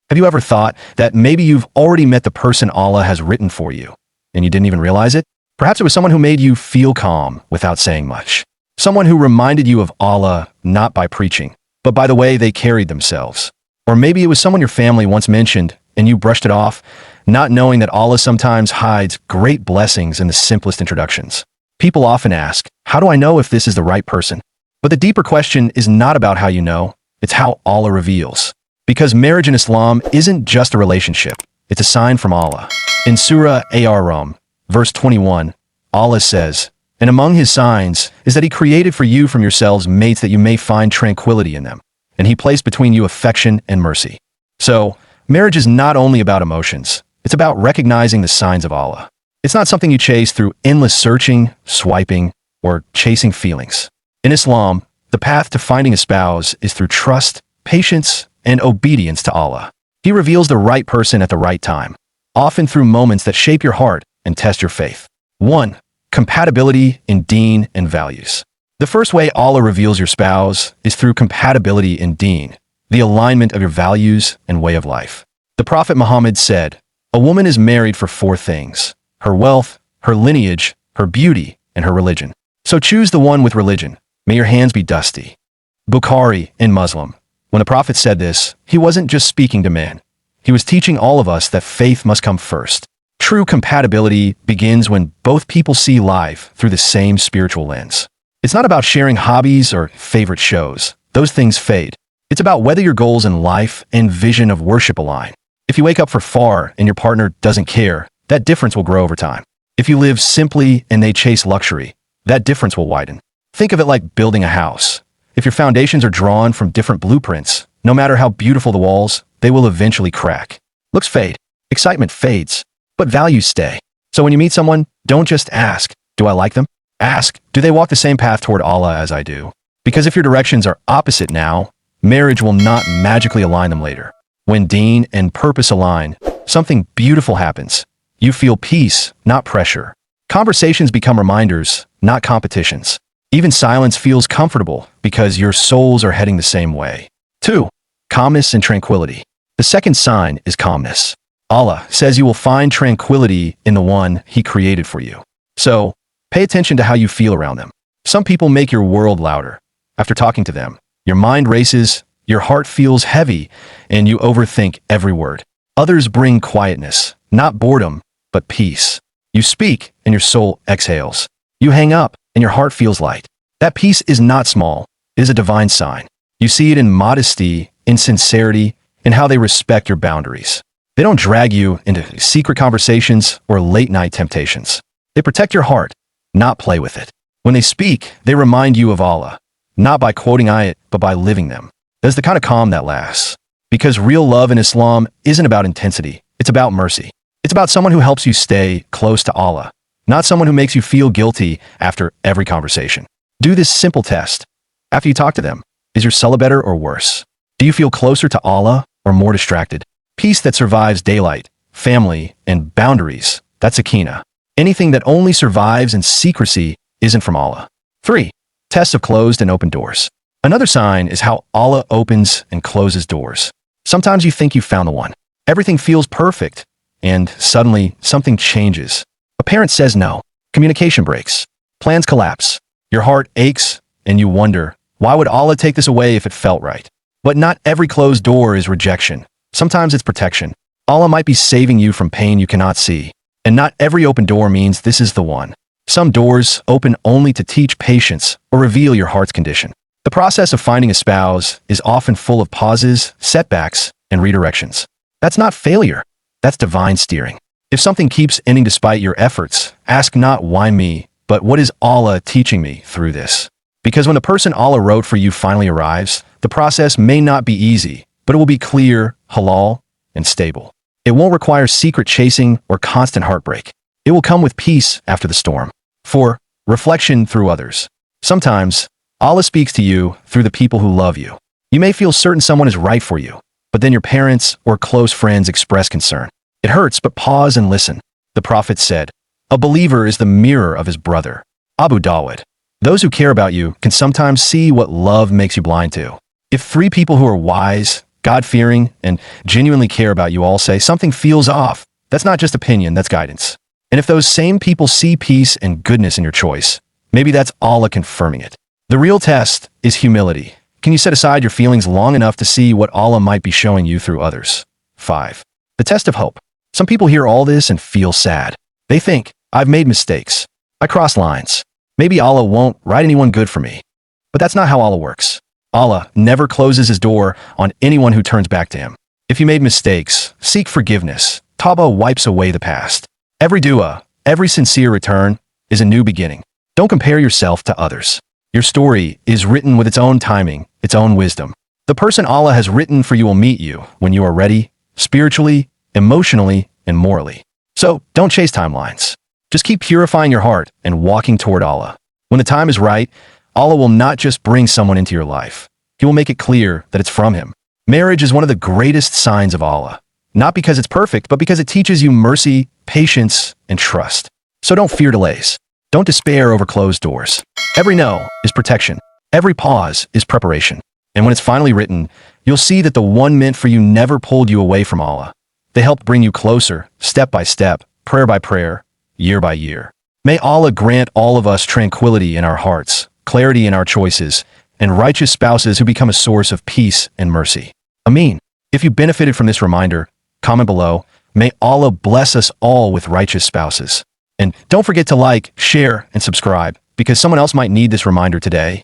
Have you ever thought that maybe you've already met the person Allah has written for you, and you didn't even realize it? Perhaps it was someone who made you feel calm without saying much. Someone who reminded you of Allah not by preaching, but by the way they carried themselves. Or maybe it was someone your family once mentioned and you brushed it off, not knowing that Allah sometimes hides great blessings in the simplest introductions. People often ask, how do I know if this is the right person? But the deeper question is not about how you know, it's how Allah reveals. Because marriage in Islam isn't just a relationship, it's a sign from Allah. In Surah Ar-Rum, verse 21, Allah says, "And among his signs is that he created for you from yourselves mates that you may find tranquility in them, and he placed between you affection and mercy." So, marriage is not only about emotions, it's about recognizing the signs of Allah. It's not something you chase through endless searching, swiping, or chasing feelings. In Islam, the path to finding a spouse is through trust, patience, and obedience to Allah. He reveals the right person at the right time, often through moments that shape your heart and test your faith. 1. Compatibility in deen and values. The first way Allah reveals your spouse is through compatibility in deen, the alignment of your values and way of life. The Prophet Muhammad said, "A woman is married for 4 things: her wealth, her lineage, her beauty, and her religion. So choose the one with religion. May your hands be dusty." Bukhari in Muslim. When the Prophet said this, he wasn't just speaking to men. He was teaching all of us that faith must come first. True compatibility begins when both people see life through the same spiritual lens. It's not about sharing hobbies or favorite shows. Those things fade. It's about whether your goals in life and vision of worship align. If you wake up for far and your partner doesn't care, that difference will grow over time. If you live simply and they chase luxury, that difference will widen. Think of it like building a house. If your foundations are drawn from different blueprints, no matter how beautiful the walls, they will eventually crack. Looks fade, excitement fades, but values stay. So when you meet someone, don't just ask, "Do I like them?" Ask, "Do they walk the same path toward Allah as I do?" Because if your directions are opposite now, marriage will not magically align them later. When deen and purpose align, something beautiful happens. You feel peace, not pressure. Conversations become reminders, not competitions. Even silence feels comfortable because your souls are heading the same way. 2. Calmness and tranquility. The second sign is calmness. Allah says you will find tranquility in the one He created for you. So, pay attention to how you feel around them. Some people make your world louder. After talking to them, your mind races, your heart feels heavy, and you overthink every word. Others bring quietness, not boredom, but peace. You speak, and your soul exhales. You hang up, and your heart feels light. That peace is not small. It is a divine sign. You see it in modesty, in sincerity, in how they respect your boundaries. They don't drag you into secret conversations or late-night temptations. They protect your heart, not play with it. When they speak, they remind you of Allah, not by quoting ayat, but by living them. That's the kind of calm that lasts. Because real love in Islam isn't about intensity. It's about mercy. It's about someone who helps you stay close to Allah, not someone who makes you feel guilty after every conversation. Do this simple test. After you talk to them, is your salah better or worse? Do you feel closer to Allah or more distracted? Peace that survives daylight, family, and boundaries, that's sakina. Anything that only survives in secrecy isn't from Allah. 3. Tests of closed and open doors. Another sign is how Allah opens and closes doors. Sometimes you think you found the one. Everything feels perfect, and suddenly something changes. A parent says no. Communication breaks. Plans collapse. Your heart aches, and you wonder, why would Allah take this away if it felt right? But not every closed door is rejection. Sometimes it's protection. Allah might be saving you from pain you cannot see. And not every open door means this is the one. Some doors open only to teach patience or reveal your heart's condition. The process of finding a spouse is often full of pauses, setbacks, and redirections. That's not failure. That's divine steering. If something keeps ending despite your efforts, ask not why me, but what is Allah teaching me through this? Because when the person Allah wrote for you finally arrives, the process may not be easy, but it will be clear, halal, and stable. It won't require secret chasing or constant heartbreak. It will come with peace after the storm. 4. Reflection through others. Sometimes, Allah speaks to you through the people who love you. You may feel certain someone is right for you, but then your parents or close friends express concern. It hurts, but pause and listen. The Prophet said, "A believer is the mirror of his brother." Abu Dawud. Those who care about you can sometimes see what love makes you blind to. If 3 people who are wise, God-fearing, and genuinely care about you all say something feels off. That's not just opinion, that's guidance. And if those same people see peace and goodness in your choice, maybe that's Allah confirming it. The real test is humility. Can you set aside your feelings long enough to see what Allah might be showing you through others? 5. The test of hope. Some people hear all this and feel sad. They think, I've made mistakes. I cross lines. Maybe Allah won't write anyone good for me. But that's not how Allah works. Allah never closes his door on anyone who turns back to him. If you made mistakes, seek forgiveness. Tawbah wipes away the past. Every dua, every sincere return is a new beginning. Don't compare yourself to others. Your story is written with its own timing, its own wisdom. The person Allah has written for you will meet you when you are ready, spiritually, emotionally, and morally. So don't chase timelines. Just keep purifying your heart and walking toward Allah. When the time is right, Allah will not just bring someone into your life. He will make it clear that it's from him. Marriage is one of the greatest signs of Allah. Not because it's perfect, but because it teaches you mercy, patience, and trust. So don't fear delays. Don't despair over closed doors. Every no is protection. Every pause is preparation. And when it's finally written, you'll see that the one meant for you never pulled you away from Allah. They helped bring you closer, step by step, prayer by prayer, year by year. May Allah grant all of us tranquility in our hearts, clarity in our choices, and righteous spouses who become a source of peace and mercy. Ameen. If you benefited from this reminder, comment below. May Allah bless us all with righteous spouses. And don't forget to like, share, and subscribe, because someone else might need this reminder today.